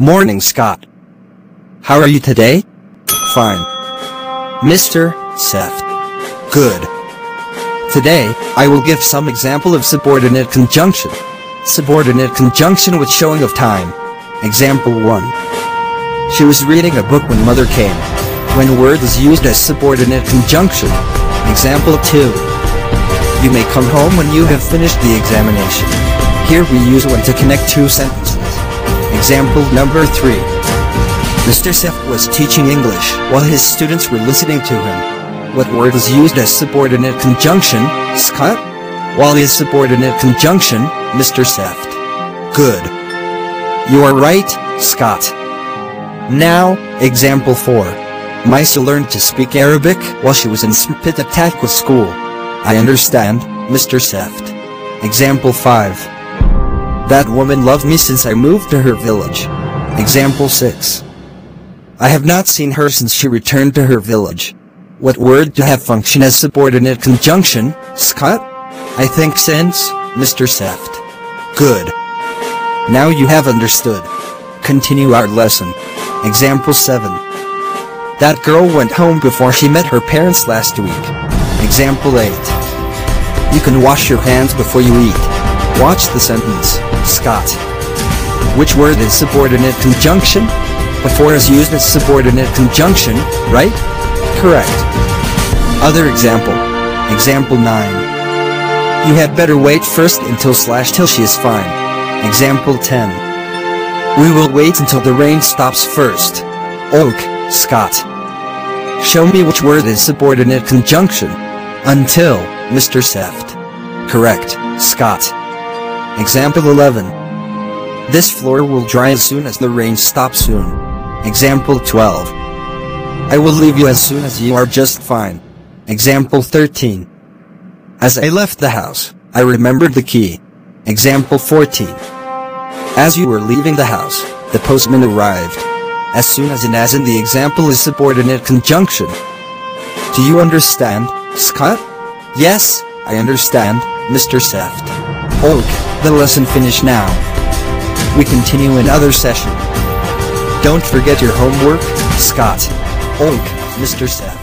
Morning, Scott. How are you today? Fine. Mr. Seft. Good. Today, I will give some example of subordinate conjunction. Subordinate conjunction with showing of time. Example 1. She was reading a book when mother came. When word is used as subordinate conjunction. Example 2. You may come home when you have finished the examination. Here we use when to connect two sentences. Example number 3. Mr. Seft was teaching English while his students were listening to him. What word is used as subordinate conjunction, Scott? While is subordinate conjunction, Mr. Seft. Good. You are right, Scott. Now, example 4. Maisa learned to speak Arabic while she was in Spitatakwa school. I understand, Mr. Seft. Example 5. That woman loved me since I moved to her village. Example 6. I have not seen her since she returned to her village. What word to have function as subordinate conjunction, Scott? I think since, Mr. Seft. Good. Now you have understood. Continue our lesson. Example 7. That girl went home before she met her parents last week. Example 8. You can wash your hands before you eat. Watch the sentence, Scott. Which word is subordinate conjunction? Before is used as subordinate conjunction, right? Correct. Other example. Example 9. You had better wait first till she is fine. Example 10. We will wait until the rain stops first. Oak, Scott. Show me which word is subordinate conjunction. Until, Mr. Seft. Correct, Scott. Example 11. This floor will dry as soon as the rain stops soon. Example 12. I will leave you as soon as you are just fine. Example 13. As I left the house, I remembered the key. Example 14. As you were leaving the house, the postman arrived. As soon as in the example is subordinate conjunction. Do you understand, Scott? Yes, I understand, Mr. Seft. Oak, the lesson finished now. We continue in other session. Don't forget your homework, Scott. Oak, Mr. Seft.